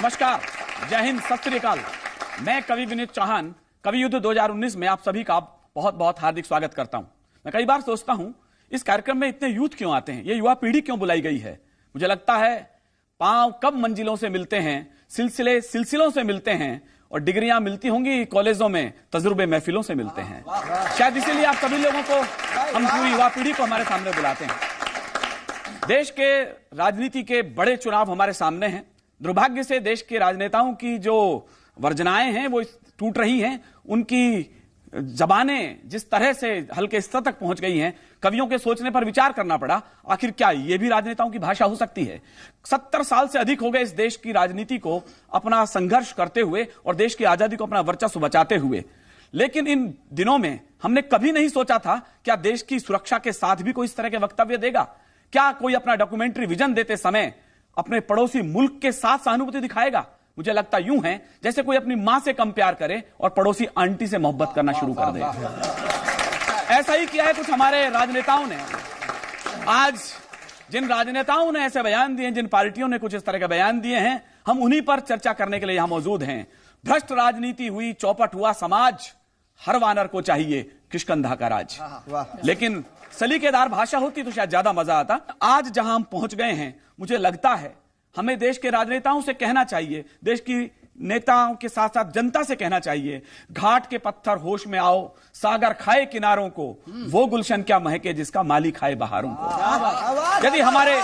नमस्कार, जय हिंद, सत श्री अकाल। मैं कवि विनीत चौहान कवि युद्ध 2019 में आप सभी का बहुत बहुत हार्दिक स्वागत करता हूं। मैं कई बार सोचता हूं इस कार्यक्रम में इतने यूथ क्यों आते हैं, ये युवा पीढ़ी क्यों बुलाई गई है। मुझे लगता है पांव कब मंजिलों से मिलते हैं, सिलसिलों से मिलते हैं, और डिग्रियां मिलती होंगी कॉलेजों में, तजुर्बे महफिलों से मिलते हैं। शायद इसीलिए आप सभी लोगों को, हम पूरी युवा पीढ़ी को हमारे सामने बुलाते हैं। देश के राजनीति के बड़े चुनाव हमारे सामने हैं। दुर्भाग्य से देश के राजनेताओं की जो वर्जनाएं हैं वो टूट रही हैं, उनकी जबानें जिस तरह से हल्के स्तर तक पहुंच गई हैं, कवियों के सोचने पर विचार करना पड़ा, आखिर क्या ये भी राजनेताओं की भाषा हो सकती है। 70 साल से अधिक हो गए इस देश की राजनीति को अपना संघर्ष करते हुए और देश की आजादी को अपना वर्चस्व बचाते हुए, लेकिन इन दिनों में हमने कभी नहीं सोचा था क्या देश की सुरक्षा के साथ भी कोई इस तरह के वक्तव्य देगा। क्या कोई अपना डॉक्यूमेंट्री विजन देते समय अपने पड़ोसी मुल्क के साथ सहानुभूति दिखाएगा। मुझे लगता यूं है जैसे कोई अपनी मां से कम प्यार करे और पड़ोसी आंटी से मोहब्बत करना शुरू कर दे। ऐसा ही किया है कुछ हमारे राजनेताओं ने। आज जिन राजनेताओं ने ऐसे बयान दिए, जिन पार्टियों ने कुछ इस तरह के बयान दिए हैं, हम उन्हीं पर चर्चा करने के लिए यहां मौजूद हैं। भ्रष्ट राजनीति हुई, चौपट हुआ समाज, हर वानर को चाहिए किष्किंधा का राज। लेकिन सलीकेदार भाषा होती तो शायद ज्यादा मजा आता। आज जहां हम पहुंच गए हैं, मुझे लगता है हमें देश के राजनेताओं से कहना चाहिए, देश की नेताओं के साथ साथ जनता से कहना चाहिए, घाट के पत्थर होश में आओ, सागर खाए किनारों को, वो गुलशन क्या महके जिसका माली खाए बहारों को। यदि हमारे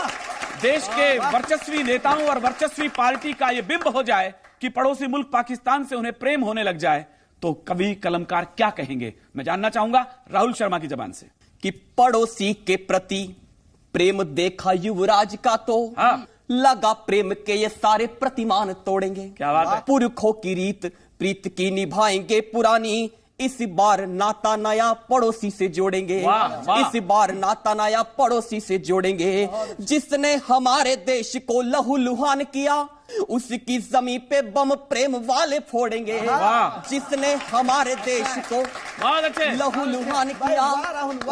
देश के वर्चस्वी नेताओं और वर्चस्वी पार्टी का यह बिंब हो जाए कि पड़ोसी मुल्क पाकिस्तान से उन्हें प्रेम होने लग जाए, तो कवि कलमकार क्या कहेंगे। मैं जानना चाहूंगा राहुल शर्मा की जबान से कि पड़ोसी के प्रति प्रेम देखा युवराज का तो लगा प्रेम के ये सारे प्रतिमान तोड़ेंगे। क्या बात है। पुरखों की रीत प्रीत की निभाएंगे पुरानी, इस बार नाता नया पड़ोसी से जोड़ेंगे। इस बार नाता नया पड़ोसी से जोड़ेंगे। जिसने हमारे देश को लहूलुहान किया, उसकी जमीन पे बम प्रेम वाले फोड़ेंगे। जिसने हमारे देश को लहूलुहान किया,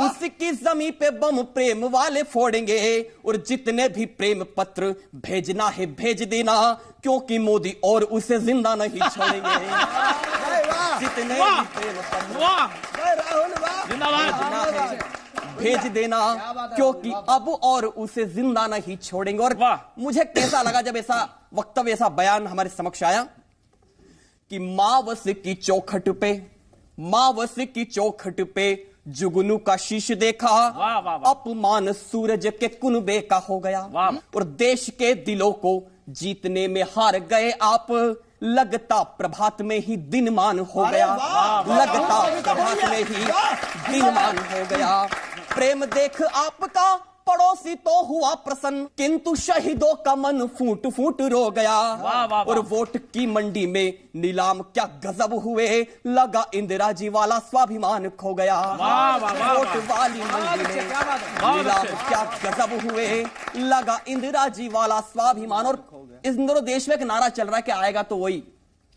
उसकी जमीन पे बम प्रेम वाले फोड़ेंगे। और जितने भी प्रेम पत्र भेजना है भेज देना, क्योंकि मोदी और उसे जिंदा नहीं छोड़ेंगे। जितने भी प्रेम पत्र भेज देना, क्योंकि अब और उसे जिंदा नहीं छोड़ेंगे। और मुझे कैसा लगा जब ऐसा वक्तव्य, ऐसा बयान हमारे समक्ष आया कि मावस की चौखट पे जुगनू का शीश देखा, अपमान सूरज के कुनबे का हो गया। और देश के दिलों को जीतने में हार गए आप, लगता प्रभात में ही दिनमान हो गया। लगता प्रभात में ही दिनमान हो गया। प्रेम देख आपका पड़ोसी तो हुआ प्रसन्न, किंतु शहीदों का मन फूट फूट रो गया। और वोट की मंडी में नीलाम क्या गजब हुए, लगा इंदिरा जी वाला स्वाभिमान खो गया। वोट वाली मंडी में नीलाम क्या गजब हुए, लगा इंदिरा जी वाला स्वाभिमान। और इस दिनों देश में एक नारा चल रहा है कि आएगा तो वही,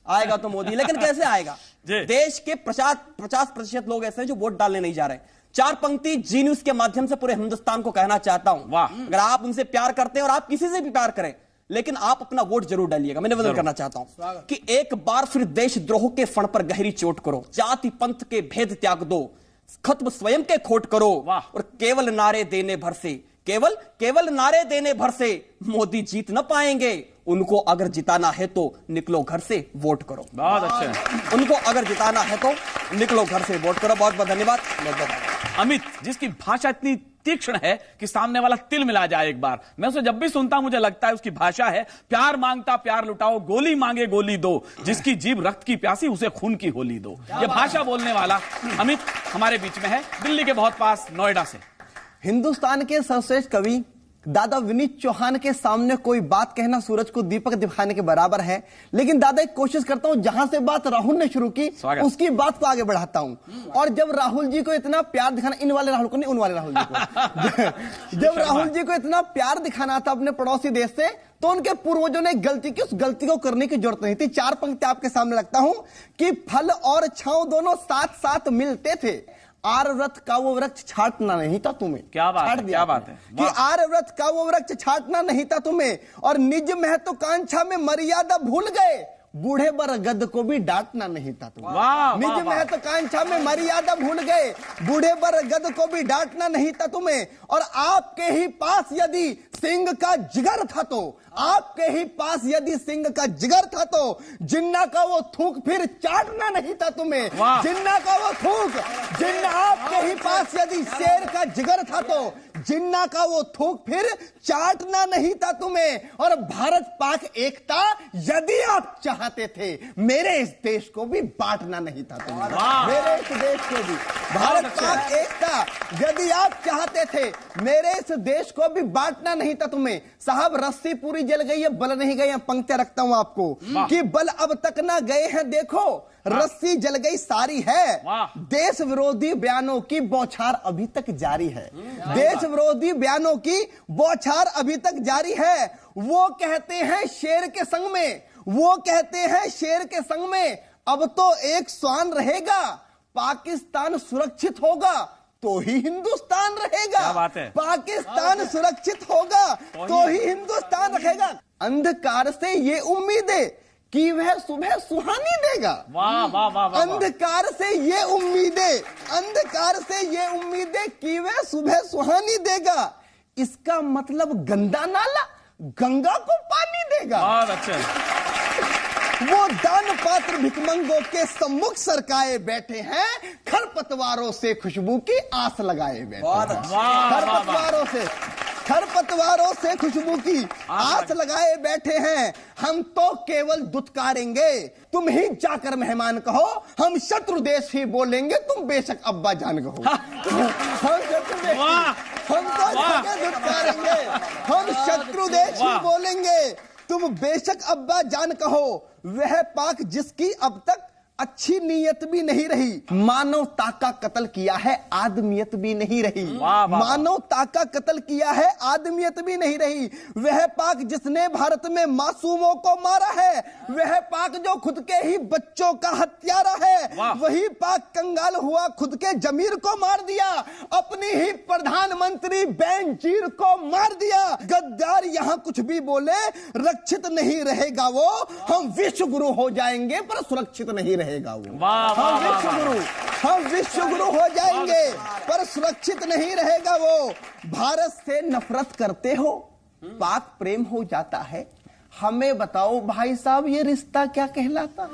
आएगा तो मोदी। लेकिन कैसे आएगा। देश के 50% लोग ऐसे हैं जो वोट डालने नहीं जा रहे। चार पंक्ति जी न्यूज के माध्यम से पूरे हिंदुस्तान को कहना चाहता हूं, अगर आप उनसे प्यार करते हैं और आप किसी से भी प्यार करें, लेकिन आप अपना वोट जरूर डालिएगा। मैं निवेदन करना चाहता हूं कि एक बार फिर देशद्रोह के फण पर गहरी चोट करो, जाति पंथ के भेद त्याग दो, खत्म स्वयं के खोट करो। और केवल नारे देने भर से, केवल नारे देने भर से मोदी जीत न पाएंगे। उनको अगर जिताना है तो निकलो घर से वोट करो। बहुत अच्छे। उनको अगर जिताना है तो निकलो घर से वोट करो। बहुत बहुत धन्यवाद। अमित, जिसकी भाषा इतनी तीक्ष्ण है कि सामने वाला तिल मिला जाए एक बार। मैं उसे जब भी सुनता हूं मुझे लगता है उसकी भाषा है, प्यार मांगता प्यार लुटाओ, गोली मांगे गोली दो, जिसकी जीभ रक्त की प्यासी उसे खून की होली दो। यह भाषा बोलने वाला अमित हमारे बीच में है, दिल्ली के बहुत पास नोएडा से। हिंदुस्तान के सर्वश्रेष्ठ कवि दादा विनीत चौहान के सामने कोई बात कहना सूरज को दीपक दिखाने के बराबर है। लेकिन दादा एक कोशिश करता हूं, जहां से बात राहुल ने शुरू की उसकी बात को आगे बढ़ाता हूं। और जब राहुल जी को इतना प्यार दिखाना, इन वाले राहुल को नहीं, उन वाले राहुल जी को जब राहुल जी को इतना प्यार दिखाना था अपने पड़ोसी देश से, तो उनके पूर्वजों ने गलती की, उस गलती को करने की जरूरत नहीं थी। चार पंक्ति आपके सामने रखता हूं कि फल और छांव दोनों साथ साथ मिलते थे, आर्यव्रत का वो वृक्ष छाटना नहीं था तुम्हें। क्या बात है, क्या बात है कि आर्यव्रत का वो वृक्ष छाटना नहीं था तुम्हें, और निज महत्वाकांक्षा में मर्यादा भूल गए, बूढ़े बरगद को भी डांटना नहीं था तुम्हें। निज महत्वाकांक्षा में मर्यादा भूल गए, बूढ़े बरगद को भी डांटना नहीं था तुम्हें, और आपके ही पास यदि सिंह का जिगर था तो, आपके ही पास यदि सिंह का जिगर था तो जिन्ना का वो थूक फिर चाटना नहीं था तुम्हें। जिन्ना का वो थूक, जिन्ना आपके ही पास यदि शेर का जिगर था तो जिन्ना का वो थूक फिर चाटना नहीं था तुम्हें। और भारत पाक एकता यदि आप चाहते थे, मेरे इस देश को भी बांटना नहीं था तुम्हें। मेरे इस देश को भी, भारत पाक एकता यदि आप चाहते थे, मेरे इस देश को भी बांटना नहीं था तुम्हें। साहब रस्सी पूरी जल गई है, बल नहीं गए। पंक्तियां रखता हूं आपको कि बल अब तक ना गए हैं, देखो रस्सी जल गई सारी है। देश विरोधी बयानों की बौछार अभी तक जारी है। देश विरोधी बयानों की बौछार अभी तक जारी है। वो कहते हैं शेर के संग में, वो कहते हैं शेर के संग में अब तो एक श्वान रहेगा, पाकिस्तान सुरक्षित होगा तो ही हिंदुस्तान रहेगा। क्या बात है? पाकिस्तान सुरक्षित होगा तो ही हिंदुस्तान रहेगा। अंधकार से ये उम्मीद है कि वह सुबह सुहानी देगा। वाह वाह वाह। अंधकार से ये उम्मीदें, अंधकार से ये उम्मीदें कि वह सुबह सुहानी देगा। इसका मतलब गंदा नाला गंगा को पानी देगा। बहुत अच्छे। वो दान पात्र भिखमंगों के सम्मुख सरकाए बैठे हैं, खरपतवारों से खुशबू की आस लगाए बैठे हैं। खरपतवारों से खुशबू की आस लगाए बैठे हैं। हम तो केवल दुत्कारेंगे, तुम ही जाकर मेहमान कहो, हम शत्रु देश ही बोलेंगे, तुम बेशक अब्बा जान कहो। हम शत्रु देश, हम तो जाकर दुत्कारेंगे, हम शत्रु देश ही बोलेंगे, तुम बेशक अब्बा जान कहो। वह पाक जिसकी अब तक अच्छी नीयत भी नहीं रही, मानवता का कत्ल किया है, आदमियत भी नहीं रही। मानवता का कत्ल किया है, आदमियत भी नहीं रही। वह पाक जिसने भारत में मासूमों को मारा है, वह पाक जो खुद के ही बच्चों का हत्यारा है, वही पाक कंगाल हुआ खुद के जमीर को मार दिया, अपनी ही प्रधानमंत्री बेनजीर को मार दिया। गद्दार यहाँ कुछ भी बोले रक्षित नहीं रहेगा वो, हम विश्व गुरु हो जाएंगे पर सुरक्षित नहीं रहेगा वो। हम विश्व गुरु हो जाएंगे पर सुरक्षित नहीं रहेगा वो। भारत से नफरत करते हो, पाक प्रेम हो जाता है। हमें बताओ भाई साहब ये रिश्ता क्या कहलाता है?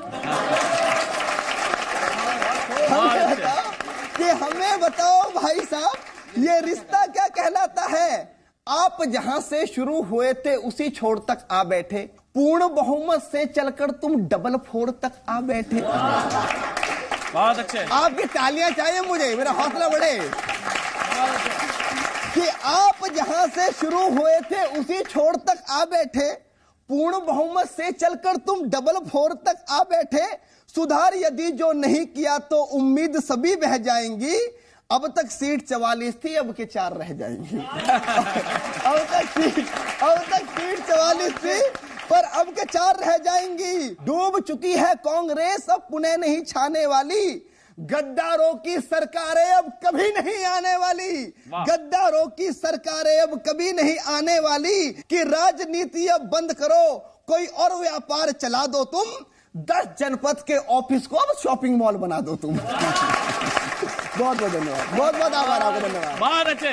हमें बताओ भाई साहब ये रिश्ता क्या कहलाता है? आप जहां से शुरू हुए थे उसी छोर तक आ बैठे, पूर्ण बहुमत से चलकर तुम डबल फोर तक आ बैठे। बहुत अच्छे। आपकी तालियां चाहिए मुझे, मेरा हौसला बढ़े। कि आप जहां से शुरू हुए थे उसी छोर तक आ बैठे, पूर्ण बहुमत से चलकर तुम डबल फोर तक आ बैठे। सुधार यदि जो नहीं किया तो उम्मीद सभी बह जाएंगी। अब तक सीट 44 थी, अब के 4 रह जाएंगी। अब तक सीट 44 थी पर अब के 4 रह जाएंगी। डूब चुकी है कांग्रेस, अब पुनः नहीं छाने वाली। गद्दारों की सरकारें अब कभी नहीं आने वाली। गद्दारों की सरकारें अब कभी नहीं आने वाली। कि राजनीति अब बंद करो, कोई और व्यापार चला दो तुम। 10 जनपद के ऑफिस को अब शॉपिंग मॉल बना दो तुम। बहुत बहुत धन्यवाद, बहुत बहुत आभार आपका, धन्यवाद। बहुत अच्छे।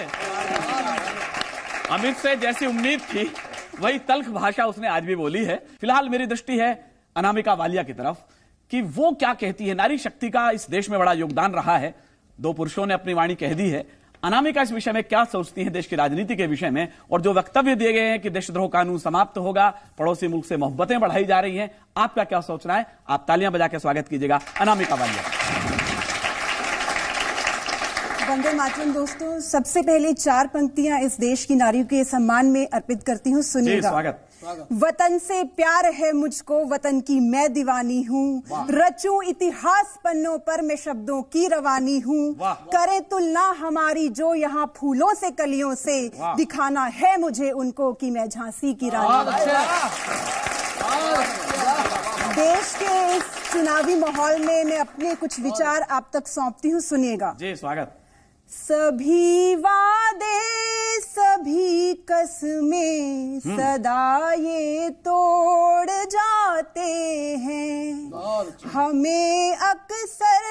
अमित से जैसी उम्मीद थी वही तल्ख भाषा उसने आज भी बोली है। फिलहाल मेरी दृष्टि है अनामिका वालिया की तरफ कि वो क्या कहती है। नारी शक्ति का इस देश में बड़ा योगदान रहा है, 2 पुरुषों ने अपनी वाणी कह दी है। अनामिका इस विषय में क्या सोचती है देश की राजनीति के विषय में, और जो वक्तव्य दिए गए हैं कि देशद्रोह कानून समाप्त होगा, पड़ोसी मुल्क से मोहब्बतें बढ़ाई जा रही हैं, आपका क्या सोचना है? आप तालियां बजा के स्वागत कीजिएगा अनामिका वालिया। वंदे मातरम। दोस्तों, सबसे पहले 4 पंक्तियां इस देश की नारियों के सम्मान में अर्पित करती हूँ, सुनिएगा। स्वागत। वतन से प्यार है मुझको, वतन की मैं दीवानी हूँ। रचूं इतिहास पन्नों पर मैं शब्दों की रवानी हूँ। करे तुलना हमारी जो यहाँ फूलों से कलियों से, दिखाना है मुझे उनको कि मैं झांसी की रानी। देश के इस चुनावी माहौल में मैं अपने कुछ विचार आप तक सौंपती हूँ, सुनिएगा। जी, स्वागत। सभी वादे सभी कसमें सदा ये तोड़ जाते हैं, हमें अक्सर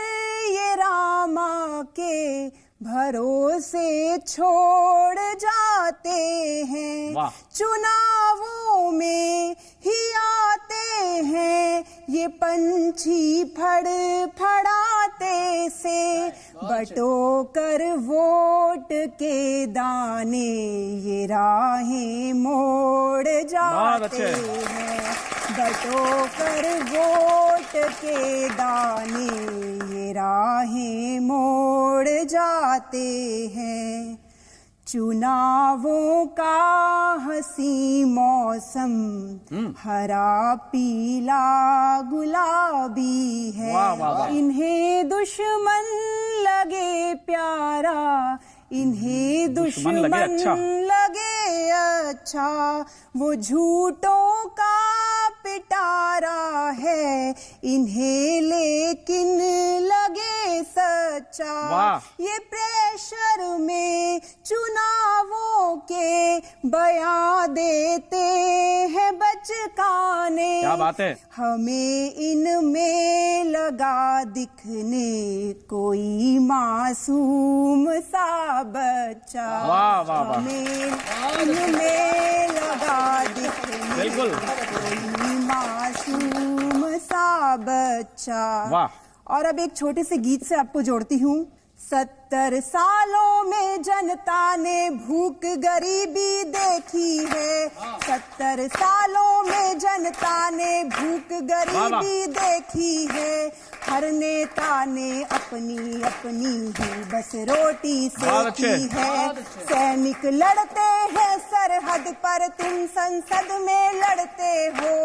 ये रामा के भरोसे छोड़ जाते हैं। चुनावों में ही आते हैं ये पंछी फड़फड़ाते से, बटो कर वोट के दाने ये राहें मोड़ जाते हैं, बटो कर वोट के दाने ये राहें मोड़ जाते हैं। चुनावों का हंसी मौसम हरा पीला गुलाबी है, इन्हें दुश्मन लगे प्यारा, इन्हें दुश्मन लगे अच्छा, वो झूठों का पिटारा है, इन्हें लेकिन लगे सच्चा। ये प्रेशर में चुनावों के बयां देते हैं बचकाने, क्या बात है। हमें इनमें लगा दिखने कोई मासूम सा बच्चा, हमें इनमें लगा दिखने कोई मासूम सा बच्चा। और अब एक छोटे से गीत से आपको जोड़ती हूँ। 70 सालों में जनता ने भूख गरीबी देखी है, 70 सालों में जनता ने भूख गरीबी देखी है, हर नेता ने अपनी अपनी ही बस रोटी सेकी है। सैनिक लड़ते हैं सरहद पर, तुम संसद में लड़ते हो,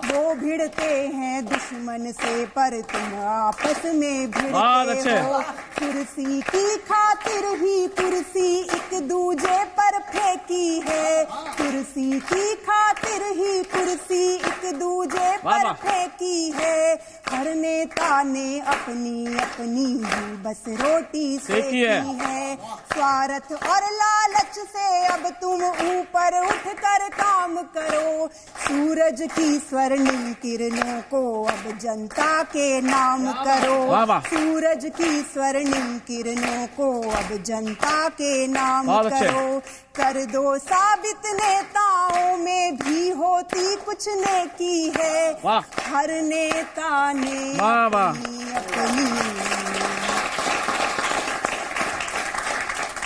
वो भिड़ते हैं दुश्मन से पर तुम आपस में भिड़ते हो। कुर्सी की खातिर ही कुर्सी एक दूजे पर फेंकी है, कुर्सी की खातिर ही कुर्सी एक दूजे पर फेंकी है, हर नेता ने अपनी अपनी ही बस रोटी सेकी है। स्वार्थ और लालच से अब तुम ऊपर उठकर काम करो, सूरज की स्वर्णिम किरणों को अब जनता के नाम करो, सूरज की स्वर्णिम किरणों को अब जनता के नाम करो। कर दो साबित नेताओं में भी होती कुछ नेकी है, हर नेता ने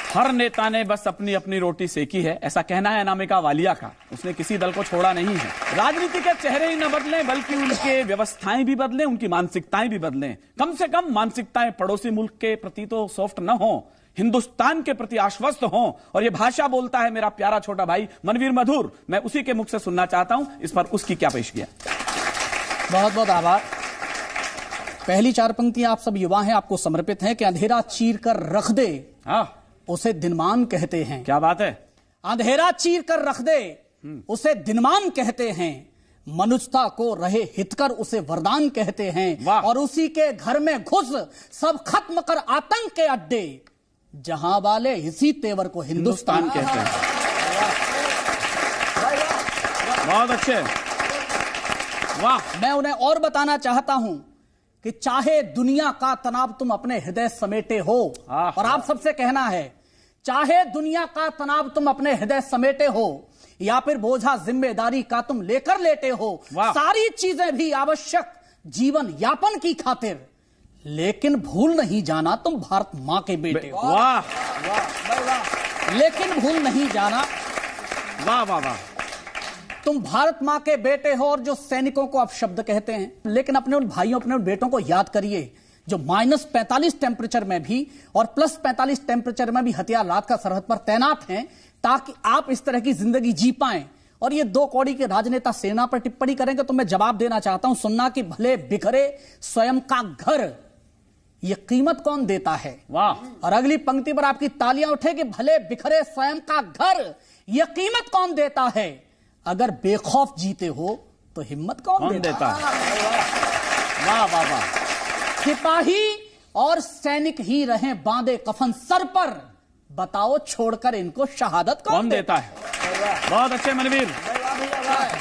हर नेता ने बस अपनी अपनी रोटी सेकी है, ऐसा कहना है अनामिका वालिया का। उसने किसी दल को छोड़ा नहीं है। राजनीति के चेहरे ही न बदलें बल्कि उनके व्यवस्थाएं भी बदलें, उनकी मानसिकताएं भी बदलें। कम से कम मानसिकताएं पड़ोसी मुल्क के प्रति तो सॉफ्ट न हो, हिंदुस्तान के प्रति आश्वस्त हो। और ये भाषा बोलता है मेरा प्यारा छोटा भाई मनवीर मधुर, मैं उसी के मुख से सुनना चाहता हूं इस पर उसकी क्या पेशगियां। बहुत बहुत आभार। पहली 4 पंक्तियां आप सब युवा हैं, आपको समर्पित हैं कि अंधेरा चीर कर रख दे उसे दिनमान कहते हैं। क्या बात है। अंधेरा चीर कर रख दे उसे दिनमान कहते हैं, मनुष्यता को रहे हितकर उसे वरदान कहते हैं, और उसी के घर में घुस सब खत्म कर आतंक के अड्डे, जहां वाले इसी तेवर को हिंदुस्तान कहते हैं। बहुत अच्छे, वाह। मैं उन्हें और बताना चाहता हूं कि चाहे दुनिया का तनाव तुम अपने हृदय समेटे हो, और आप सबसे कहना है चाहे दुनिया का तनाव तुम अपने हृदय समेटे हो या फिर बोझा जिम्मेदारी का तुम लेकर लेटे हो, सारी चीजें भी आवश्यक जीवन यापन की खातिर, लेकिन भूल नहीं जाना तुम भारत मां के बेटे हो। वाह, लेकिन भूल नहीं जाना, वाह वाह वाह, तुम भारत मां के बेटे हो। और जो सैनिकों को आप शब्द कहते हैं, लेकिन अपने उन भाइयों अपने उन बेटों को याद करिए जो -45 टेम्परेचर में भी और +45 टेम्परेचर में भी हथियार लाद कर सरहद पर तैनात हैं, ताकि आप इस तरह की जिंदगी जी पाएं। और ये 2 कौड़ी के राजनेता सेना पर टिप्पणी करेंगे तो मैं जवाब देना चाहता हूं, सुनना कि भले बिखरे स्वयं का घर, ये कीमत कौन देता है। वाह। और अगली पंक्ति पर आपकी तालियां उठे कि भले बिखरे स्वयं का घर, ये कीमत कौन देता है। अगर बेखौफ जीते हो तो हिम्मत कौन देता है। वाह वाह वाह। सिपाही और सैनिक ही रहे बांधे कफन सर पर, बताओ छोड़कर इनको शहादत कौन देता है? बहुत अच्छे मनवीर।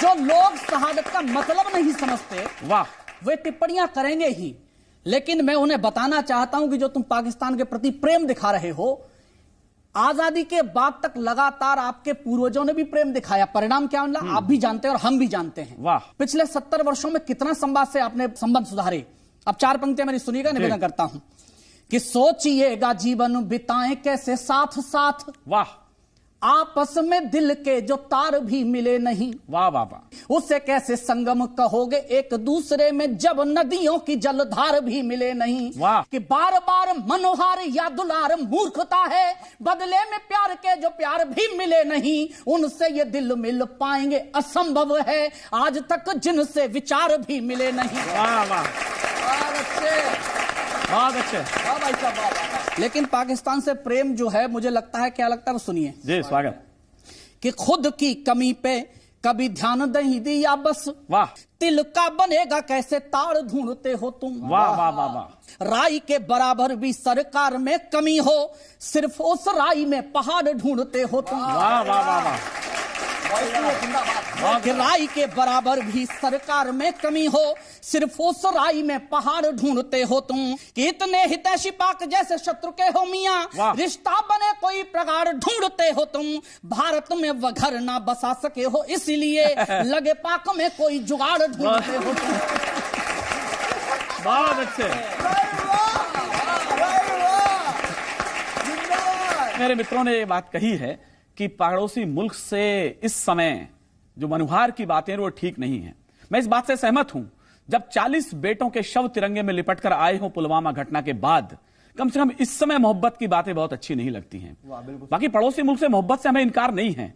जो लोग शहादत का मतलब नहीं समझते, वाह, वे टिप्पणियां करेंगे ही, लेकिन मैं उन्हें बताना चाहता हूं कि जो तुम पाकिस्तान के प्रति प्रेम दिखा रहे हो, आजादी के बाद तक लगातार आपके पूर्वजों ने भी प्रेम दिखाया। परिणाम क्या मिला आप भी जानते हैं और हम भी जानते हैं। वाह। पिछले 70 वर्षों में कितना संवाद से आपने संबंध सुधारे। अब 4 पंक्तियां मेरी सुनिएगा, निवेदन करता हूं कि सोचिएगा जीवन बिताएं कैसे साथ साथ, वाह, आपस में दिल के जो तार भी मिले नहीं, वाह वाह वाह, उससे कैसे संगम कहोगे एक दूसरे में जब नदियों की जलधार भी मिले नहीं। वाह। कि बार बार मनोहार या दुलार मूर्खता है, बदले में प्यार के जो प्यार भी मिले नहीं, उनसे ये दिल मिल पाएंगे असंभव है, आज तक जिनसे विचार भी मिले नहीं। वाह वाह, बहुत अच्छे। लेकिन पाकिस्तान से प्रेम जो है, मुझे लगता है, क्या लगता है, सुनिए जी, स्वागत। कि खुद की कमी पे कभी ध्यान नहीं दिया बस, वाह, तिल का बनेगा कैसे ताड़ ढूंढते हो तुम। वाह वाह वाह वाह, राई के बराबर भी सरकार में कमी हो, सिर्फ उस राई में पहाड़ ढूंढते हो तुम। वाह वाह वाह वाह, कि राई के बराबर भी सरकार में कमी हो, सिर्फ उस राई में पहाड़ ढूंढते हो तुम। कि इतने हितैषी पाक जैसे शत्रु के हो मियां, रिश्ता बने कोई प्रगाढ़ ढूंढते हो तुम। भारत में वह घर ना बसा सके हो, इसलिए लगे पाक में कोई जुगाड़ ढूंढते हो तुम। बहुत अच्छे। मेरे मित्रों ने ये बात कही है कि पड़ोसी मुल्क से इस समय जो मनुहार की बातें हैं वो ठीक नहीं है। मैं इस बात से सहमत हूं। जब 40 बेटों के शव तिरंगे में लिपटकर आए हों पुलवामा घटना के बाद, कम से कम इस समय मोहब्बत की बातें बहुत अच्छी नहीं लगती हैं। बाकी पड़ोसी मुल्क से मोहब्बत से हमें इनकार नहीं है।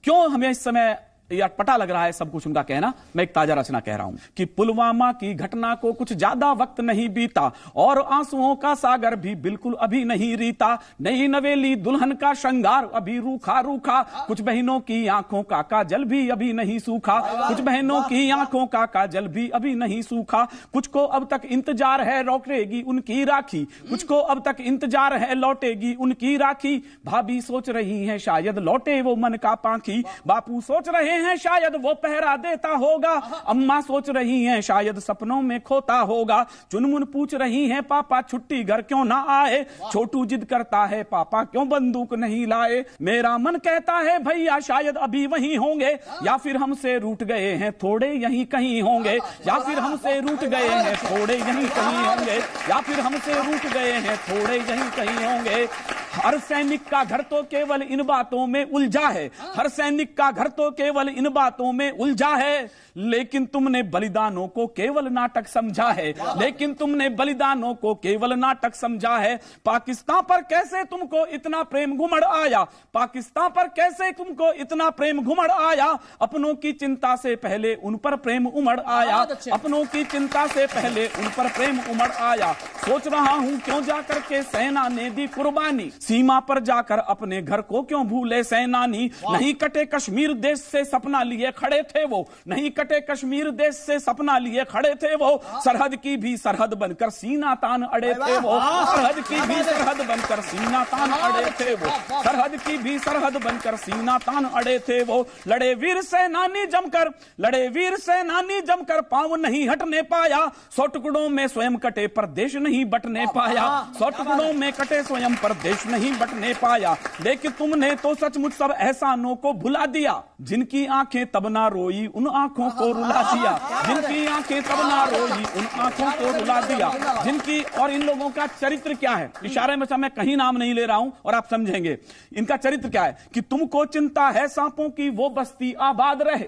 क्यों हमें इस समय ये अटपटा लग रहा है सब कुछ उनका कहना? मैं एक ताजा रचना कह रहा हूं कि पुलवामा की घटना को कुछ ज्यादा वक्त नहीं बीता और आंसुओं का सागर भी बिल्कुल अभी नहीं रीता। नई नवेली दुल्हन का श्रृंगार अभी रूखा रूखा, कुछ बहनों की आंखों का काजल भी अभी नहीं सूखा, कुछ बहनों की आंखों का काजल भी अभी नहीं सूखा। कुछ को अब तक इंतजार है लौटेगी उनकी राखी, कुछ को अब तक इंतजार है लौटेगी उनकी राखी। भाभी सोच रही है शायद लौटे वो मन का पाखी, बापू सोच रहे हैं शायद वो पहरा देता होगा, अम्मा सोच रही हैं शायद सपनों में खोता होगा। चुनमुन पूछ रही हैं पापा छुट्टी घर क्यों ना आए, छोटू जिद करता है पापा क्यों बंदूक नहीं लाए। मेरा मन कहता है भैया शायद अभी वहीं होंगे, या फिर हमसे रूठ गए हैं थोड़े यहीं कहीं होंगे, या फिर हमसे रूठ गए हैं थोड़े यहीं कहीं होंगे, या फिर हमसे रूठ गए हैं थोड़े यहीं कहीं होंगे। हर सैनिक का घर तो केवल इन बातों में उलझा है, हर सैनिक का घर तो केवल इन बातों में उलझा है, लेकिन तुमने बलिदानों को केवल नाटक समझा है, लेकिन तुमने बलिदानों को केवल नाटक समझा है। पाकिस्तान पर कैसे तुमको इतना प्रेम घुमड़ आया, पाकिस्तान पर कैसे तुमको इतना प्रेम घुमड़ आया। अपनों की चिंता से पहले उन पर प्रेम उमड़ आया, अपनों की चिंता से पहले उन पर प्रेम उमड़ आया। सोच रहा हूं क्यों जाकर के सेना ने दी कुर्बानी, सीमा पर जाकर अपने घर को क्यों भूले सैनानी। नहीं कटे कश्मीर देश से सपना लिए खड़े थे वो, नहीं कटे कश्मीर देश से सपना लिए खड़े थे वो, सरहद की भी सरहद बनकर सीना तान अड़े थे वो, सरहद की भी सरहद बनकर सीना तान अड़े थे वो, सरहद की भी सरहद बनकर सीना तान अड़े थे वो। लड़े वीर सेनानी जमकर, लड़े वीर सेनानी जमकर पांव नहीं हटने पाया, 100 टुकड़ों में स्वयं कटे पर देश नहीं बटने पाया, 100 टुकड़ों में कटे स्वयं पर देश नहीं बटने पाया। लेकिन तुमने तो सचमुच सब एहसानों को भुला दिया, जिनकी आंखें तब ना रोई उन आंखों को रुला दिया, जिनकी आंखें तब ना रोई उन आंखों को रुला दिया, जिनकी। और इन लोगों का चरित्र क्या है, इशारे में मैं कहीं नाम नहीं ले रहा हूं और आप समझेंगे इनका चरित्र क्या है। कि तुमको चिंता है सांपों की वो बस्ती आबाद रहे,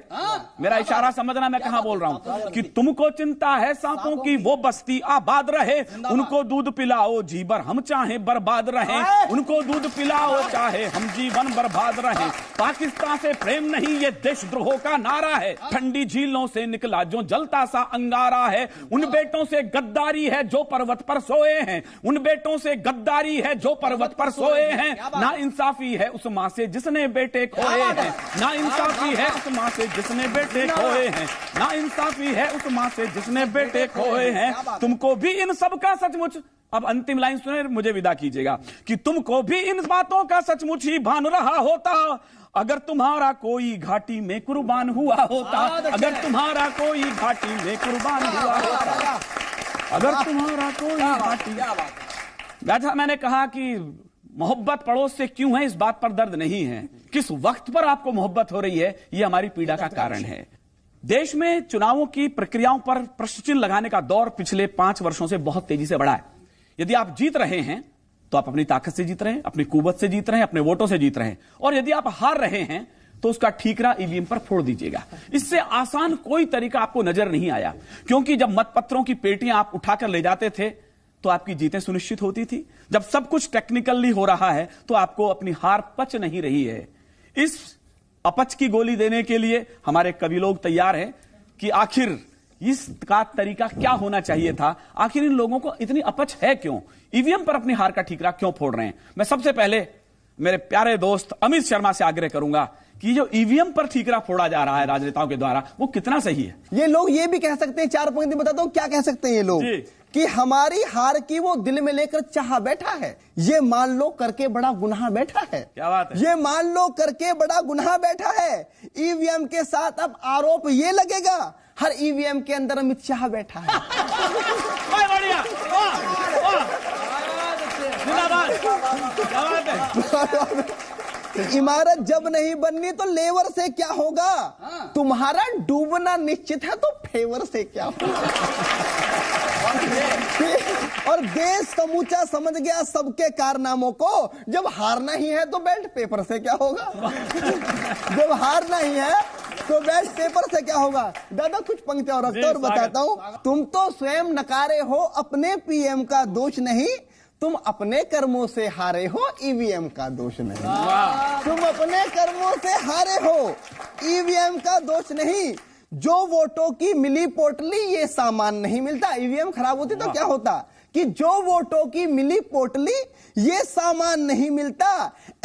मेरा इशारा समझना मैं कहां बोल रहा हूं। कि तुमको चिंता है सांपों की वो बस्ती आबाद रहे, उनको दूध पिलाओ जी भर हम चाहे बर्बाद रहे, उनको दूध पिलाओ चाहे हम जीवन बर्बाद रहे। पाकिस्तान से प्रेम नहीं ये देशद्रोह का नारा है, ठंडी झीलों से निकला जो जलता सा अंगारा है, उन बेटों से गद्दारी है जो पर्वत पर सोए हैं, उन बेटों से गद्दारी है जो पर्वत पर सोए हैं। ना इंसाफी है उस मां से जिसने बेटे खोए हैं, ना इंसाफी है उस मां से जिसने बेटे खोए हैं, ना इंसाफी है उस मां से जिसने बेटे खोए हैं। तुमको भी इन सब का सचमुच, अब अंतिम लाइन सुने, मुझे विदा कीजिएगा, कि तुमको भी इन बातों का सचमुच ही भान रहा होता अगर तुम्हारा कोई घाटी में कुर्बान हुआ होता, अगर तुम्हारा कोई घाटी में कुर्बान हुआ होता, अगर तुम्हारा कोई घाटी। जैसा मैंने कहा कि मोहब्बत पड़ोस से क्यों है, इस बात पर दर्द नहीं है, किस वक्त पर आपको मोहब्बत हो रही है, यह हमारी पीड़ा का कारण है। देश में चुनावों की प्रक्रियाओं पर प्रश्न चिन्ह लगाने का दौर पिछले 5 वर्षों से बहुत तेजी से बढ़ा है। यदि आप जीत रहे हैं तो आप अपनी ताकत से जीत रहे हैं, अपनी कुव्वत से जीत रहे हैं, अपने वोटों से जीत रहे हैं, और यदि आप हार रहे हैं तो उसका ठीकरा ईवीएम पर फोड़ दीजिएगा। इससे आसान कोई तरीका आपको नजर नहीं आया, क्योंकि जब मतपत्रों की पेटियां आप उठाकर ले जाते थे तो आपकी जीतें सुनिश्चित होती थी। जब सब कुछ टेक्निकली हो रहा है तो आपको अपनी हार पच नहीं रही है। इस अपच की गोली देने के लिए हमारे कवि लोग तैयार हैं कि आखिर इसका तरीका क्या होना चाहिए था, आखिर इन लोगों को इतनी अपच है क्यों, ईवीएम पर अपनी हार का ठीकरा क्यों फोड़ रहे हैं। मैं सबसे पहले मेरे प्यारे दोस्त अमित शर्मा से आग्रह करूंगा कि जो ईवीएम पर ठीकरा फोड़ा जा रहा है राजनेताओं के द्वारा, वो कितना सही है। ये लोग ये भी कह सकते हैं, 4 पंक्ति बताता हूं क्या कह सकते हैं ये लोग, कि हमारी हार की वो दिल में लेकर चाह बैठा है, ये मान लो करके बड़ा गुनाह बैठा है। क्या बात है? ये मान लो करके बड़ा गुनाह बैठा है। ईवीएम के साथ अब आरोप ये लगेगा हर ईवीएम के अंदर अमित शाह बैठा है। बढ़िया, इमारत जब नहीं बननी तो लेवर से क्या होगा, तुम्हारा डूबना निश्चित है तो फेवर से क्या होगा। और देश समूचा समझ गया सबके कारनामों को, जब हारना ही है तो बैल्ट पेपर से क्या होगा। जब हारना ही है तो बैल्ट पेपर से क्या होगा। दादा कुछ पंक्तियां और रखते और बताता हूं। तुम तो स्वयं नकारे हो, अपने पीएम का दोष नहीं, तुम अपने कर्मों से हारे हो, ईवीएम का दोष नहीं। तुम अपने कर्मों से हारे हो, ईवीएम का दोष नहीं। जो वोटों की मिली पोटली ये सामान नहीं मिलता। ईवीएम खराब होती तो क्या होता कि जो वोटों की मिली पोटली ये सामान नहीं मिलता।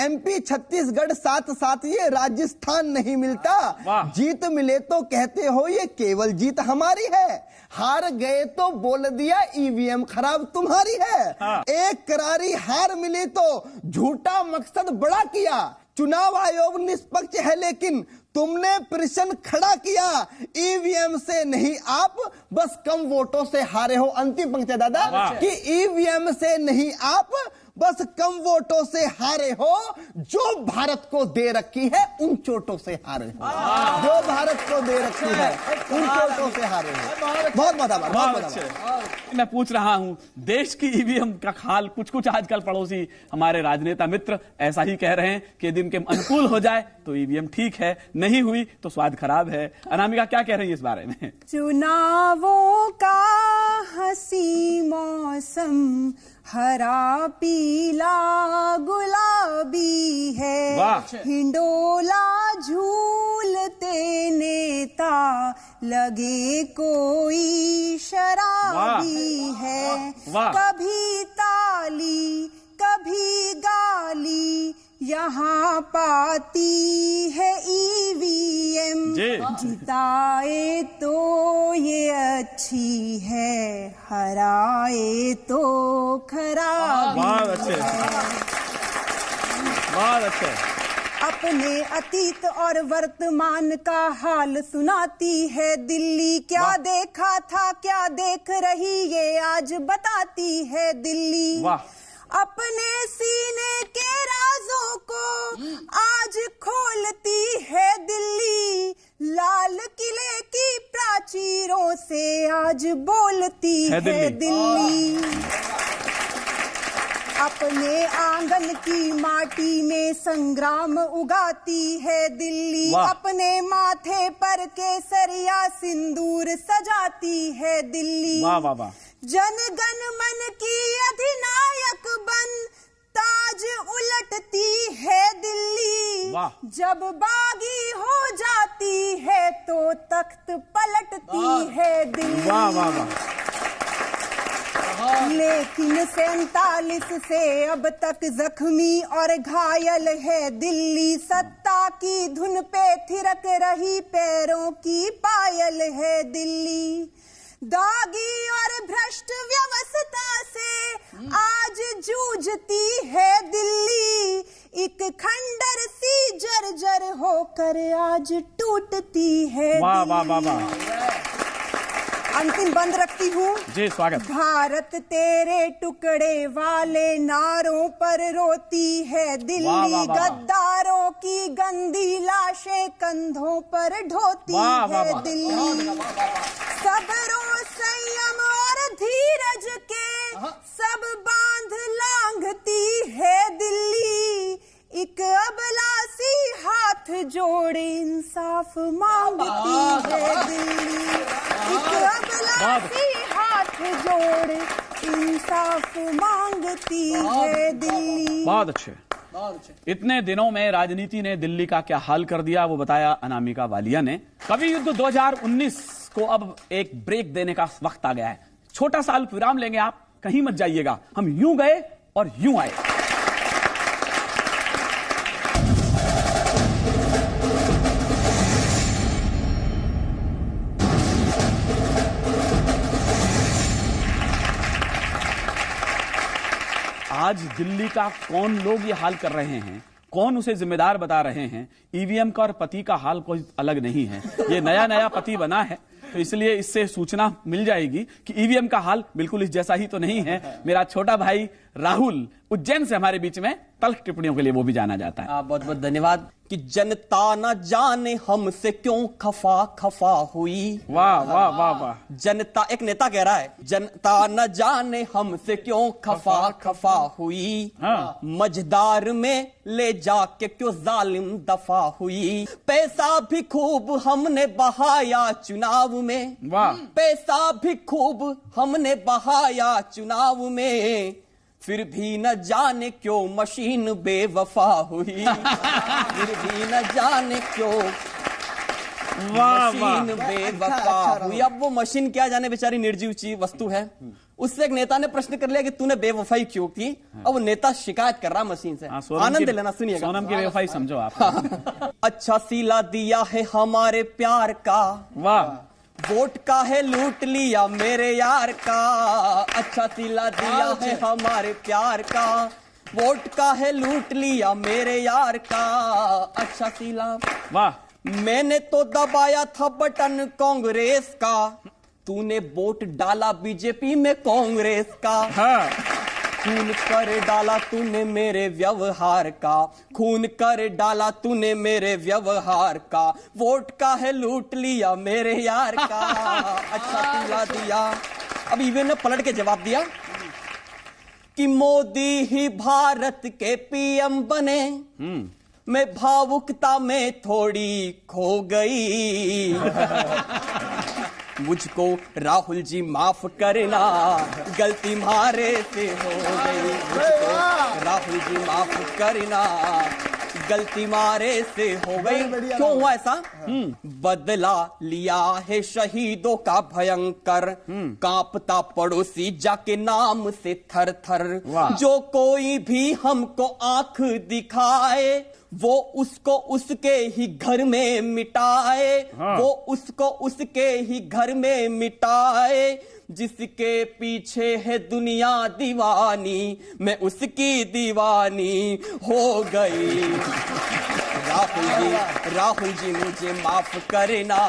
एमपी छत्तीसगढ़ साथ साथ ये राजस्थान नहीं मिलता। जीत मिले तो कहते हो ये केवल जीत हमारी है, हार गए तो बोल दिया ईवीएम खराब तुम्हारी है। एक करारी हार मिली तो झूठा मकसद बड़ा किया। चुनाव आयोग निष्पक्ष है लेकिन तुमने प्रश्न खड़ा किया। ईवीएम से नहीं आप बस कम वोटों से हारे हो। अंतिम पंक्ति दादा कि ईवीएम से नहीं आप बस कम वोटों से हारे हो, जो भारत को दे रखी है उन चोटों से हारे हो। जो भारत को दे रखी है उन चोटों से हारे हो। बहुत आभार, बहुत आभार। मैं पूछ रहा हूं, देश की ईवीएम का हाल कुछ कुछ आजकल पड़ोसी हमारे राजनेता मित्र ऐसा ही कह रहे हैं कि यदि इनके अनुकूल हो जाए तो ईवीएम ठीक है, नहीं हुई तो स्वाद खराब है। अनामिका क्या कह रही है इस बारे में? चुनावों का हंसी मौसम हरा पीला गुलाबी है, हिंडोला झूलते नेता लगे कोई शराबी है। कभी ताली कभी गाली यहाँ पाती है ईवीएम, जिताए तो ये अच्छी है, हराए तो खराब। बहुत अच्छे, बहुत अच्छे। अपने अतीत और वर्तमान का हाल सुनाती है दिल्ली, क्या देखा था क्या देख रही ये आज बताती है दिल्ली। अपने सीने के राजों को आज खोलती है दिल्ली, लाल किले की प्राचीरों से आज बोलती है दिल्ली। अपने आंगन की माटी में संग्राम उगाती है दिल्ली, अपने माथे पर केसरिया सिंदूर सजाती है दिल्ली। जन गण मन की अधिनायक बन ताज उलटती है दिल्ली, जब बागी हो जाती है तो तख्त पलटती है दिल्ली। वाह वाह वाह। लेकिन 47 से अब तक जख्मी और घायल है दिल्ली। सत्ता की धुन पे थिरक रही पैरों की पायल है दिल्ली। दागी और भ्रष्ट व्यवस्था से आज जूझती है दिल्ली। एक खंडर सी जर्जर होकर आज टूटती है। वाह वाह वाह वाह। अंतिम बंद रखती हूँ जी, स्वागत। भारत तेरे टुकड़े वाले नारों पर रोती है दिल्ली। वाह, वाह, वाह, गद्दारों की गंदी लाशें कंधों पर ढोती वाह, वाह, है वाह, दिल्ली। सब्र संयम और धीरज के सब बांध लांघती है दिल्ली। एक अबला सी हाथ जोड़े इंसाफ मांगती है दिल्ली। एक अबला सी हाथ जोड़े इंसाफ मांगती है दिल्ली। बहुत अच्छे। इतने दिनों में राजनीति ने दिल्ली का क्या हाल कर दिया वो बताया अनामिका वालिया ने। कवि युद्ध 2019 को अब एक ब्रेक देने का वक्त आ गया है। छोटा सा अल्प विराम लेंगे, आप कहीं मत जाइएगा। हम यूं गए और यूं आए। आज दिल्ली का कौन लोग ये हाल कर रहे हैं, कौन उसे जिम्मेदार बता रहे हैं। ईवीएम का और पति का हाल कोई अलग नहीं है। ये नया नया पति बना है तो इसलिए इससे सूचना मिल जाएगी कि ईवीएम का हाल बिल्कुल इस जैसा ही तो नहीं है। मेरा छोटा भाई राहुल उज्जैन से हमारे बीच में तल्ख टिप्पणियों के लिए वो भी जाना जाता है। बहुत बहुत धन्यवाद। कि जनता न जाने हमसे क्यों खफा खफा हुई। वाह वाह वाह वाह। जनता, एक नेता कह रहा है, जनता न जाने हमसे क्यों खफा खफा हुई। हाँ। मझदार में ले जाके क्यों जालिम दफा हुई। पैसा भी खूब हमने बहाया चुनाव में। वाह। पैसा भी खूब हमने बहाया चुनाव में, फिर भी न जाने क्यों मशीन बेवफा हुई। फिर भी न जाने क्यों मशीन बेवफा हुई। अब वो मशीन क्या जाने, बेचारी निर्जीव चीज वस्तु है। उससे एक नेता ने प्रश्न कर लिया कि तूने बेवफाई क्यों की। अब वो नेता शिकायत कर रहा मशीन से। आनंद लेना, सुनिएगा। सोनम की बेवफाई समझो आप। अच्छा सिला दिया है हमारे प्यार का। वाह। वोट का है लूट लिया मेरे यार का। अच्छा सिला दिया है हमारे प्यार का। वोट का है लूट लिया मेरे यार का। अच्छा सिला। वाह। मैंने तो दबाया था बटन कांग्रेस का। तूने वोट डाला बीजेपी में कांग्रेस का। हाँ। खून कर डाला तूने मेरे व्यवहार का। खून कर डाला तूने मेरे व्यवहार का। वोट का है लूट लिया मेरे यार का। अच्छा सिला दिया। अब ईवीएम ने पलट के जवाब दिया कि मोदी ही भारत के पीएम बने। मैं भावुकता में थोड़ी खो गई। मुझको राहुल जी माफ करना, गलती मारे से हो गई। मुझको राहुल जी माफ करना, गलती मारे से हो गई। क्यों हुआ ऐसा? बदला लिया है शहीदों का भयंकर। कांपता पड़ोसी जाके नाम से थर थर। जो कोई भी हमको आंख दिखाए वो उसको उसके ही घर में मिटाए। हाँ। वो उसको उसके ही घर में मिटाए। जिसके पीछे है दुनिया दीवानी, मैं उसकी दीवानी हो गई। राहुल जी मुझे माफ करना,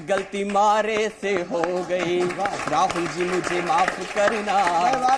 गलती मारे से हो गई। राहुल जी मुझे माफ करना,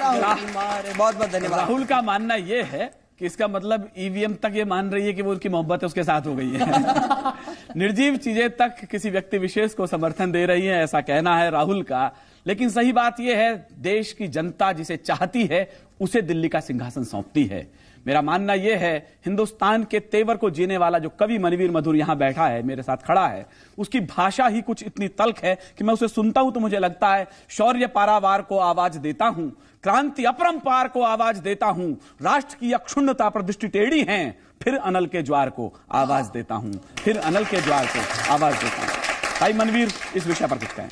गलती मारे। बहुत बहुत धन्यवाद। राहुल का मानना यह है कि इसका मतलब ईवीएम तक ये मान रही है कि वो उनकी मोहब्बत उसके साथ हो गई है। निर्जीव चीजें तक किसी व्यक्ति विशेष को समर्थन दे रही है, ऐसा कहना है राहुल का। लेकिन सही बात यह है, देश की जनता जिसे चाहती है उसे दिल्ली का सिंहासन सौंपती है। मेरा मानना यह है, हिंदुस्तान के तेवर को जीने वाला जो कवि मनवीर मधुर यहां बैठा है, मेरे साथ खड़ा है, उसकी भाषा ही कुछ इतनी तल्ख है कि मैं उसे सुनता हूं तो मुझे लगता है शौर्य पारावार को आवाज देता हूं, क्रांति अपरंपार को आवाज देता हूं, राष्ट्र की अक्षुण्णता पर दृष्टि टेढ़ी है, फिर अनल के ज्वार को आवाज देता हूं, फिर अनल के ज्वार को आवाज देता हूं। भाई मनवीर, इस विषय पर कुछ कहें।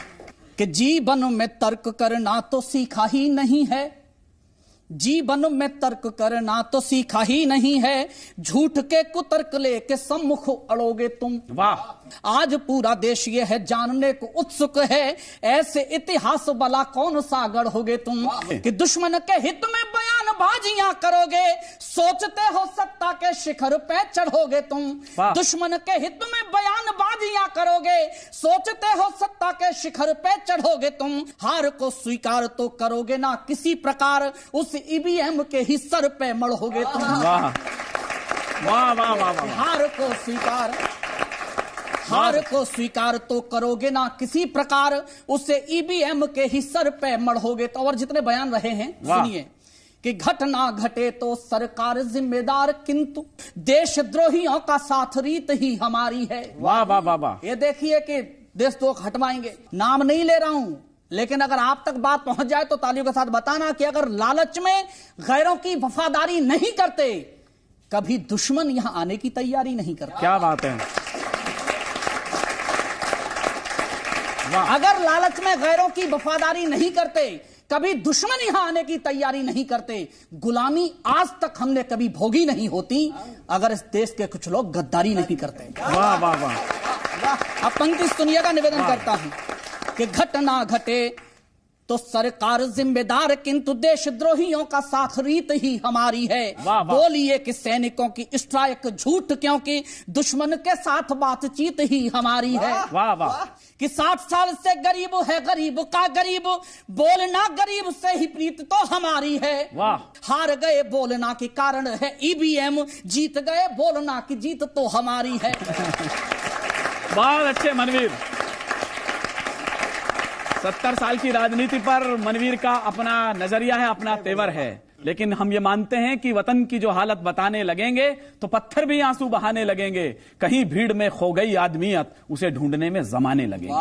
कि जीवन में तर्क करना तो सीखा ही नहीं है, जीवन में तर्क करना तो सीखा ही नहीं है, झूठ के कुतर्क लेके सम्मुख अड़ोगे तुम। वाह। आज पूरा देश ये है जानने को उत्सुक है, ऐसे इतिहास वाला कौन सा गढ़ोगे तुम कि दुश्मन के हित में बयानबाजियां करोगे, सोचते हो सत्ता के शिखर पे चढ़ोगे तुम। दुश्मन के हित में बयानबाजियां करोगे, सोचते हो सत्ता के शिखर पे चढ़ोगे तुम। हार को स्वीकार तो करोगे ना किसी प्रकार, उस ईवीएम के ही सर पे मढ़ोगे तुम। वाह वाह वाह वाह। हार को स्वीकार तो करोगे ना किसी प्रकार, उसे ईवीएम के ही सर पे मढ़ोगे तो। और जितने बयान रहे हैं सुनिए कि घटना घटे तो सरकार जिम्मेदार, किंतु देशद्रोहियों का साथ रीत ही हमारी है। वाह वाह वाह वाह। ये देखिए कि देशद्रोह हटवाएंगे, नाम नहीं ले रहा हूं, लेकिन अगर आप तक बात पहुंच जाए तो तालियों के साथ बताना कि अगर लालच में गैरों की वफादारी नहीं करते, कभी दुश्मन यहां आने की तैयारी नहीं करता। क्या बात है। अगर लालच में गैरों की वफादारी नहीं करते, कभी दुश्मन यहां आने की तैयारी नहीं करते। गुलामी आज तक हमने कभी भोगी नहीं होती अगर इस देश के कुछ लोग गद्दारी नहीं करते। वाह वाह वाह। अब पंक्ति सुनिएगा, निवेदन करता हूं कि घटना घटे तो सरकार जिम्मेदार, किंतु देशद्रोहियों का साथ रीत ही हमारी है। बोलिए कि सैनिकों की स्ट्राइक झूठ, क्योंकि दुश्मन के साथ बातचीत ही हमारी है। वाह वाह। कि 60 साल से गरीब है गरीब का गरीब, बोलना गरीब से ही प्रीत तो हमारी है। वाह। हार गए बोलना के कारण है ईवीएम, जीत गए बोलना की जीत तो हमारी है। बहुत अच्छे मनवीर। 70 साल की राजनीति पर मनवीर का अपना नजरिया है, अपना तेवर है, लेकिन हम ये मानते हैं कि वतन की जो हालत बताने लगेंगे तो पत्थर भी आंसू बहाने लगेंगे। कहीं भीड़ में खो गई आदमियत, उसे ढूंढने में जमाने लगेंगे।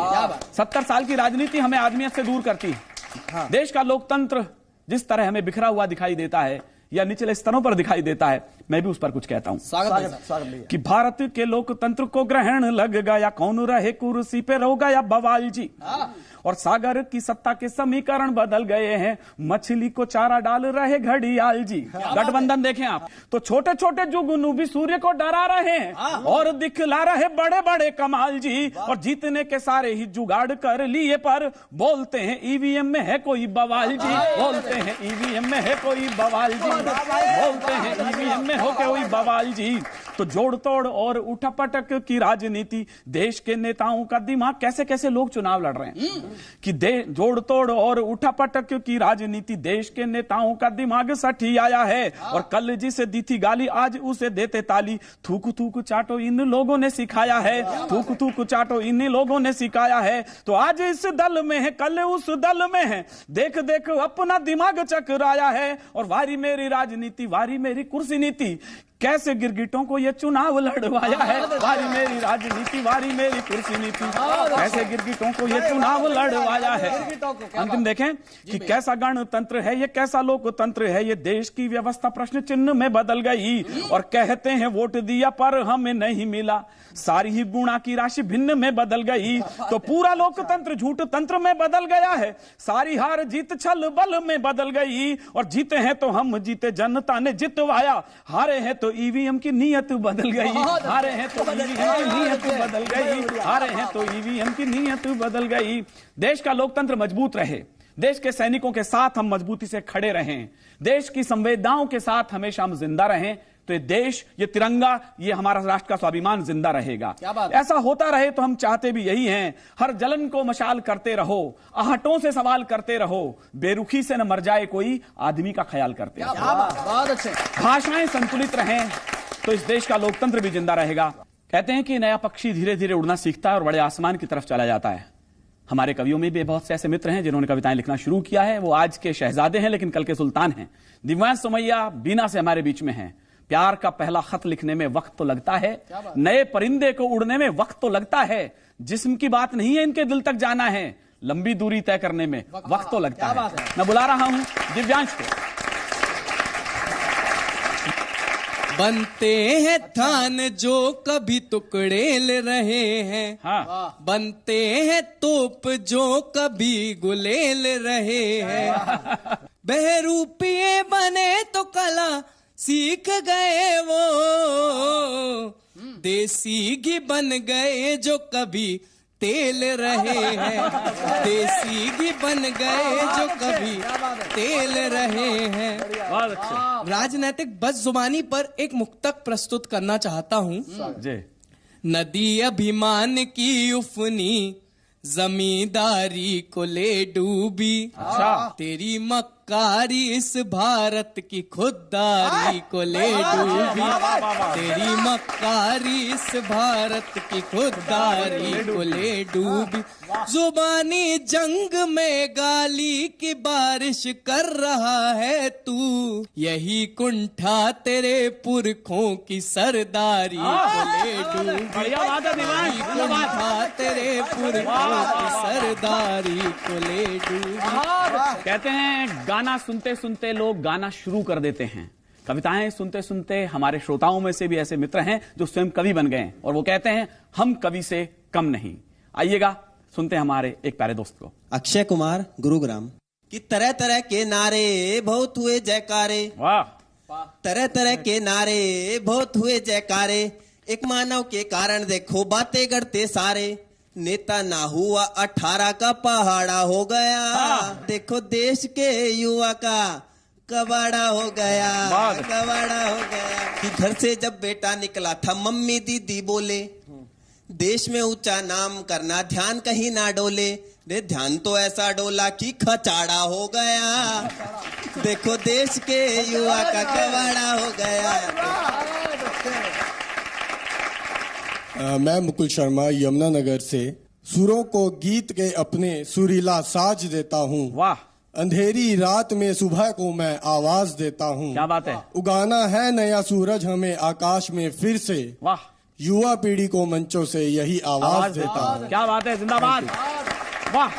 70 साल की राजनीति हमें आदमियत से दूर करती है। देश का लोकतंत्र जिस तरह हमें बिखरा हुआ दिखाई देता है या निचले स्तरों पर दिखाई देता है, मैं भी उस पर कुछ कहता हूं। स्वागत कि भारत के लोकतंत्र को ग्रहण लग गया, कौन रहे कुर्सी पे रो गया बवाल जी। और सागर की सत्ता के समीकरण बदल गए हैं, मछली को चारा डाल रहे घड़ियाल जी। गठबंधन देखें आप तो छोटे छोटे जुगनू भी सूर्य को डरा रहे हैं और दिखला रहे बड़े बड़े कमाल जी। और जीतने के सारे ही जुगाड़ कर लिए, पर बोलते हैं ईवीएम में है कोई बवाल जी। बोलते हैं ईवीएम में है कोई बवाल जी। बोलते हैं ईवीएम में हो कोई बवाल जी। तो जोड़ तोड़ और उठापटक की राजनीति, देश के नेताओं का दिमाग, कैसे कैसे लोग चुनाव लड़ रहे हैं कि जोड़ तोड़ और उठापटक की राजनीति, देश के नेताओं का दिमाग सठी आया है। और कल जिसे दी थी गाली आज उसे देते ताली, थूक थूक चाटो इन लोगों ने सिखाया है। थूक थूक चाटो इन लोगों ने सिखाया है। तो आज इस दल में है, कल उस दल में है, देख देख अपना दिमाग चकराया है। और वारी मेरी राजनीति, वारी मेरी कुर्सी नीति, कैसे गिरगिटों को ये चुनाव लड़वाया है। वारी मेरी राजनीति, वारी मेरी कुर्सी नीति, कैसे गिरगिटों को ये चुनाव लड़वाया है। अंतिम देखें कि कैसा गणतंत्र है ये, कैसा लोकतंत्र है ये, देश की व्यवस्था प्रश्न चिन्ह में बदल गई। और कहते हैं वोट दिया पर हमें नहीं मिला, सारी ही गुणा की राशि भिन्न में बदल गई। तो पूरा लोकतंत्र झूठ तंत्र में बदल गया है, सारी हार जीत छल बल में बदल गई। और जीते हैं तो हम जीते, जनता ने जितवाया, हारे हैं तो ईवीएम की नीयत बदल गई। हारे हैं तो ईवीएम की नीयत बदल गई। हारे हैं तो ईवीएम की नीयत बदल गई। देश का लोकतंत्र मजबूत रहे, देश के सैनिकों के साथ हम मजबूती से खड़े रहें, देश की संवेदनाओं के साथ हमेशा हम जिंदा रहें, तो ये देश, ये तिरंगा, ये हमारा राष्ट्र का स्वाभिमान जिंदा रहेगा। ऐसा होता रहे तो हम चाहते भी यही हैं। हर जलन को मशाल करते रहो, आहटों से सवाल करते रहो, बेरुखी से न मर जाए कोई, आदमी का ख्याल करते रहो। भाषाएं संतुलित रहें तो इस देश का लोकतंत्र भी जिंदा रहेगा। कहते हैं कि नया पक्षी धीरे धीरे उड़ना सीखता है और बड़े आसमान की तरफ चला जाता है। हमारे कवियों में भी बहुत से ऐसे मित्र हैं जिन्होंने कविताएं लिखना शुरू किया है। वो आज के शहजादे हैं लेकिन कल के सुल्तान हैं। दिव्यांश सोमैया बीना से हमारे बीच में हैं। प्यार का पहला खत लिखने में वक्त तो लगता है, नए परिंदे को उड़ने में वक्त तो लगता है, जिस्म की बात नहीं है इनके दिल तक जाना है, लंबी दूरी तय करने में वक्त तो लगता है। मैं बुला रहा हूं दिव्यांश को। बनते हैं थान जो कभी टुकड़ेल रहे हैं, हाँ। बनते हैं तोप जो कभी गुलेल रहे हैं। बहरूपिये बने तो कला सीख गए वो, देसी घी बन गए जो कभी तेल रहे हैं, देसी घी बन गए जो कभी तेल रहे हैं। बहुत अच्छा। राजनैतिक बदजुबानी पर एक मुक्तक प्रस्तुत करना चाहता हूँ। जी। नदी अभिमान की उफनी जमींदारी को ले डूबी, अच्छा। तेरी मक्कारी इस भारत की खुददारी को ले डूबी, तेरी मक्कारी इस भारत की खुददारी को ले डूबी। जुबानी जंग में गाली की बारिश कर रहा है तू, यही कुंठा तेरे पुरखों की सरदारी को ले डूबी, यही कुंठा तेरे पुरखों की सरदारी को ले डूबी। कहते हैं गाना सुनते सुनते लोग गाना शुरू कर देते हैं। कविताएं सुनते सुनते हमारे श्रोताओं में से भी ऐसे मित्र हैं जो स्वयं कवि बन गए हैं और वो कहते हैं हम कवि से कम नहीं। आइएगा सुनते हैं हमारे एक प्यारे दोस्त को। अक्षय कुमार, गुरुग्राम। कि तरह तरह के नारे बहुत हुए जयकारे, वाह। तरह तरह के नारे बहुत हुए जयकारे, एक मानव के कारण देखो बातें करते सारे, नेता ना हुआ 18 का पहाड़ा हो गया, देखो देश के युवा का कबाड़ा हो गया, कबाड़ा हो गया। कि घर से जब बेटा निकला था मम्मी दीदी बोले, देश में ऊंचा नाम करना ध्यान कहीं ना डोले, रे ध्यान तो ऐसा डोला कि खचाड़ा हो गया, देखो देश के युवा का कबाड़ा हो गया। मैं मुकुल शर्मा यमुनानगर से सुरों को गीत के अपने सुरीला साज देता हूँ, वाह। अंधेरी रात में सुबह को मैं आवाज देता हूँ, क्या बात है। उगाना है नया सूरज हमें आकाश में फिर से, वाह। युवा पीढ़ी को मंचों से यही आवाज देता हूँ। क्या बात है, जिंदाबाद, वाह।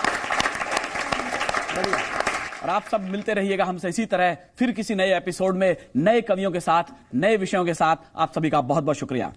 और आप सब मिलते रहिएगा हमसे इसी तरह फिर किसी नए एपिसोड में नए कवियों के साथ, नए विषयों के साथ। आप सभी का बहुत बहुत शुक्रिया।